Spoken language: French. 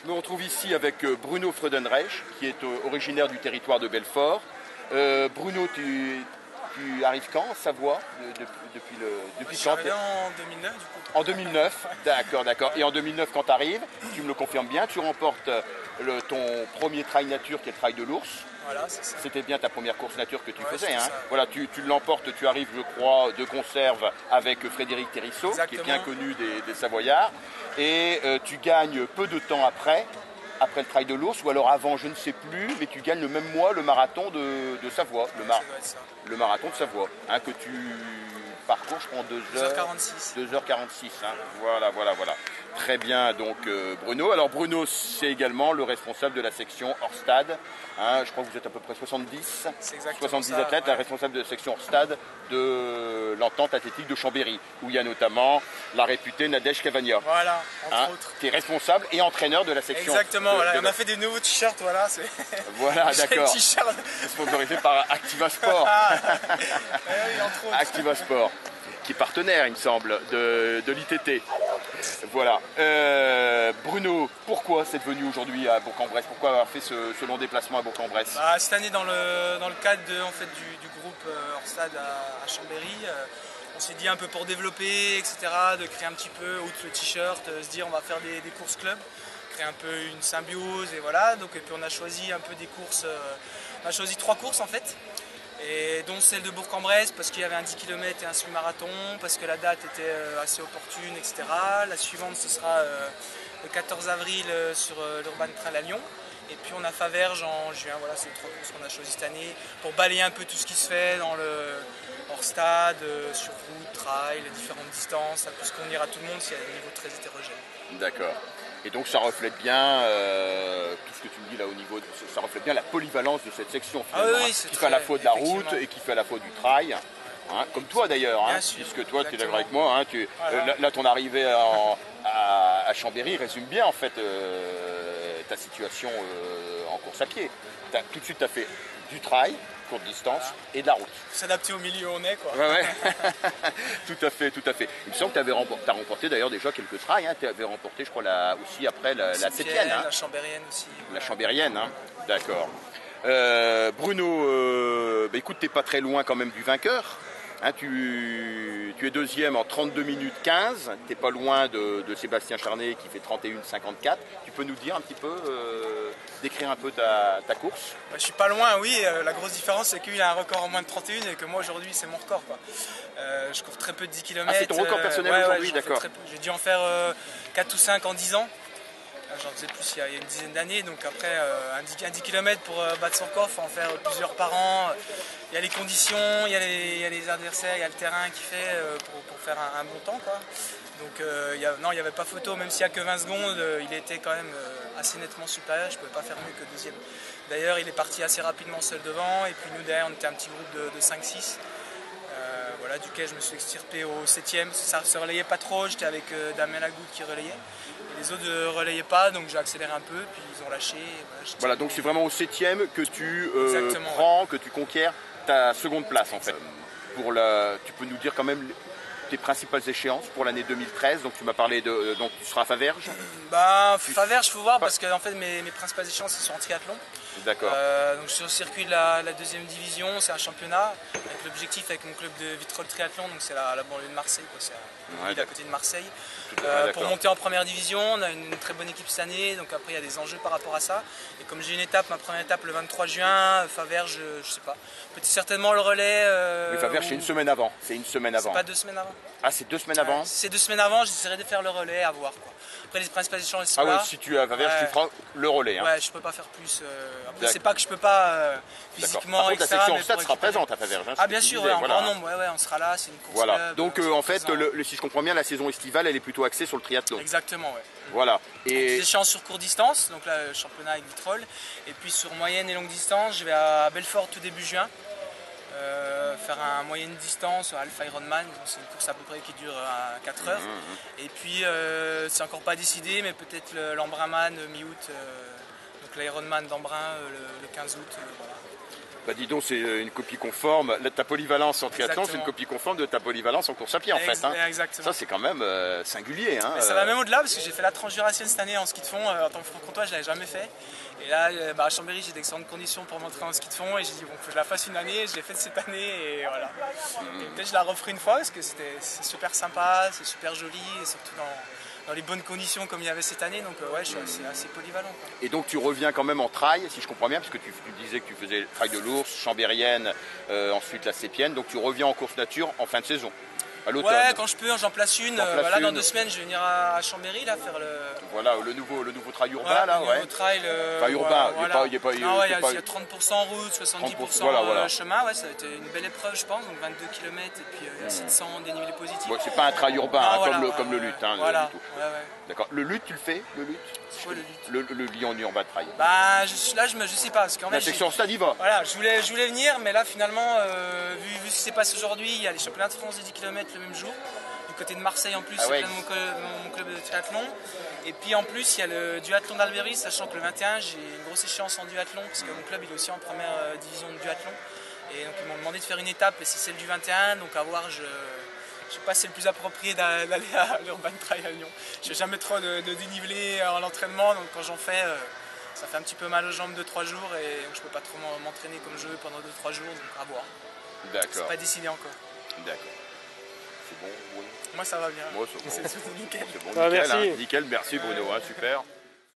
Je me retrouve ici avec Bruno Freudenreich, qui est originaire du territoire de Belfort. Bruno, tu arrives quand en Savoie depuis quand? Je suis arrivé en 2009 du coup. En 2009, d'accord. Et en 2009, quand tu arrives, tu me le confirmes bien, tu remportes ton premier trail nature qui est le trail de l'ours. Voilà, c'est ça. C'était bien ta première course nature que tu faisais. Hein. Ça. Voilà, tu l'emportes, tu arrives, je crois, de conserve avec Frédéric Thérisseau, qui est bien connu des Savoyards. Et tu gagnes peu de temps après le trail de l'ours, ou alors avant, je ne sais plus, mais tu gagnes le même mois le marathon de Savoie. Le marathon de Savoie, hein, que tu parcours, je crois, en 2h46. 2h46, hein. Voilà. Très bien, donc Bruno. Alors Bruno, c'est également le responsable de la section hors stade. Hein, je crois que vous êtes à peu près 70 athlètes, la responsable de la section hors stade de l'entente athlétique de Chambéry, où il y a notamment la réputée Nadège Cavagna. Voilà, entre autres. Qui est responsable et entraîneur de la section. Exactement, voilà. On a fait des nouveaux t-shirts, voilà. Voilà, d'accord. Sponsorisé par Activa Sport. Oui, entre autres. Activa Sport, qui est partenaire, il me semble, de l'ITT. Voilà. Bruno, pourquoi c'est venu aujourd'hui à Bourg-en-Bresse? Pourquoi avoir fait ce long déplacement à Bourg-en-Bresse? Cette année, dans le cadre du groupe Hors-Stade à Chambéry, on s'est dit un peu pour développer, etc., de créer un petit peu, outre le t-shirt, se dire on va faire des courses club, créer un peu une symbiose, et voilà. Donc, et puis on a choisi un peu des courses, on a choisi 3 courses en fait. Et dont celle de Bourg-en-Bresse parce qu'il y avait un 10 km et un semi-marathon, parce que la date était assez opportune, etc. La suivante, ce sera le 14 avril sur l'Urban Trail à Lyon. Et puis on a Faverges en juin. Voilà, c'est les 3 courses qu'on a choisies cette année pour balayer un peu tout ce qui se fait dans le hors-stade, sur route, trail, les différentes distances, puisqu'on ira tout le monde s'il y a des niveaux très hétérogènes. D'accord. Et donc ça reflète bien, tout ce que tu me dis là au niveau, ça reflète bien la polyvalence de cette section finalement, qui fait à la fois de la route et qui fait à la fois du trail, hein, comme toi d'ailleurs, hein, puisque toi tu es d'accord avec moi, hein, là ton arrivée à Chambéry résume bien en fait ta situation en course à pied. Tout de suite tu as fait du trail, courte distance et de la route. S'adapter au milieu où on est, quoi. Ouais. tout à fait. Il me semble que tu as remporté d'ailleurs déjà quelques trails, hein. Tu avais remporté je crois aussi après la 7e. Hein. La Chambérienne aussi. La Chambérienne, hein. D'accord. Bruno, écoute, tu n'es pas très loin quand même du vainqueur. Hein, tu es deuxième en 32 minutes 15, tu n'es pas loin de Sébastien Charnet qui fait 31,54. Tu peux nous dire un petit peu, décrire un peu ta course? Je suis pas loin, oui. La grosse différence, c'est qu'il a un record en moins de 31 et que moi aujourd'hui c'est mon record, quoi. Je cours très peu de 10 km. Ah, c'est ton record personnel aujourd'hui, d'accord. J'ai dû en faire 4 ou 5 en 10 ans. J'en faisais plus il y a une dizaine d'années, donc après un 10 km pour battre son record, il faut en faire plusieurs par an. Il y a les conditions, il y a les adversaires, il y a le terrain qui fait pour faire un bon temps, quoi. Donc non, il n'y avait pas photo, même s'il n'y a que 20 secondes, il était quand même assez nettement supérieur, je ne pouvais pas faire mieux que deuxième. D'ailleurs, il est parti assez rapidement seul devant, et puis nous derrière, on était un petit groupe de 5-6. Voilà, duquel je me suis extirpé au 7e, ça ne se relayait pas trop, j'étais avec Damien Lagoutte qui relayait. Et les autres ne relayaient pas, donc j'ai accéléré un peu, puis ils ont lâché. Voilà, donc c'est vraiment au 7e que tu prends, que tu conquiers ta seconde place en fait. Tu peux nous dire quand même tes principales échéances pour l'année 2013, donc tu m'as parlé donc tu seras à Faverges. Faverges, il faut voir, parce que en fait, mes principales échéances sont en triathlon. D'accord. Donc sur le circuit de la 2e division, c'est un championnat avec l'objectif avec mon club de Vitrolles Triathlon, donc c'est la banlieue de Marseille, c'est une ville à côté de Marseille. Pour monter en première division, on a une très bonne équipe cette année, donc après il y a des enjeux par rapport à ça. Et comme j'ai ma première étape le 23 juin, Faverges, je sais pas, peut-être certainement le relais. Mais Faverges c'est une semaine avant. C'est pas 2 semaines avant. Ah, c'est 2 semaines avant. Si c'est 2 semaines avant, j'essaierai de faire le relais, à voir, quoi. Après les principales échanges sont là. Ah oui, si tu es à Faverges, tu feras le relais. Hein. Ouais, je peux pas faire plus. Après, c'est pas que je peux pas physiquement. Par contre, la section stade sera présente à Faverges. Hein, bien sûr, en grand nombre, on sera là, c'est une course. Voilà. Club, donc en fait, si je comprends bien, la saison estivale, elle est plutôt axée sur le triathlon. Exactement, ouais. Voilà. Et des échéances sur courte distance, donc là, le championnat avec Vitrolles. Et puis sur moyenne et longue distance, je vais à Belfort tout début juin. Faire un moyenne distance, Alpha Ironman, c'est une course à peu près qui dure 4 heures. Et puis c'est encore pas décidé, mais peut-être l'Embrunman mi-août, donc l'Ironman d'Embrun le 15 août. Voilà. Bah dis donc, c'est une copie conforme. Ta polyvalence en triathlon, c'est une copie conforme de ta polyvalence en course à pied en fait. Hein. Exactement. Ça c'est quand même singulier. Hein. Mais ça va même au-delà parce que j'ai fait la Transjurassienne cette année en ski de fond. En tant que franc-comtois, je ne l'avais jamais fait. Et là, à Chambéry, j'ai d'excellentes conditions pour m'entraîner en ski de fond. Et j'ai dit, bon, faut que je la fasse une année. Je l'ai faite cette année et voilà. Et peut-être je la referai une fois parce que c'est super sympa, c'est super joli et surtout dans les bonnes conditions comme il y avait cette année. Donc ouais, je suis assez polyvalent. Quoi. Et donc tu reviens quand même en trail, si je comprends bien, parce que tu disais que tu faisais le trail de l'Ours, Chambérienne, ensuite la Sépienne. Donc tu reviens en course nature en fin de saison. Ouais, quand je peux, j'en place une. Là, dans 2 semaines, je vais venir à Chambéry là, faire le. Voilà, le nouveau trail urbain là, le ouais. nouveau trail. Enfin, urbain, il y a 30% route, 70% chemin. Ouais, ça va être une belle épreuve, je pense. Donc 22 km et puis 700 dénivelé positif. Ouais, c'est pas un trail urbain comme le lutte. Hein, voilà. D'accord. Le lutte, tu le fais, le lutte? C'est quoi le lutte? Le Lyon Urbain Trail. Bah, je sais pas. Parce qu'en fait, la section stade y va. Voilà, je voulais venir, mais là, finalement, vu ce qui s'est passé aujourd'hui, il y a les championnats de France de 10 km le même jour. Du côté de Marseille en plus, c'est plein de mon club de triathlon. Et puis en plus, il y a le duathlon d'Albéry, sachant que le 21, j'ai une grosse échéance en duathlon, parce que mon club il est aussi en première division de duathlon. Et donc ils m'ont demandé de faire une étape, et c'est celle du 21, donc à voir, je sais pas si c'est le plus approprié d'aller à l'Urban Trail à Lyon. Je n'ai jamais trop de dénivelé en l'entraînement, donc quand j'en fais, ça fait un petit peu mal aux jambes 2-3 jours, et je peux pas trop m'entraîner comme je veux pendant 2-3 jours, donc à voir. D'accord. C'est pas décidé encore. D'accord. C'est bon, oui. Moi ça va bien. Moi, c'est bon. C'est nickel. C'est bon, nickel, merci. Nickel, merci Bruno, hein, super.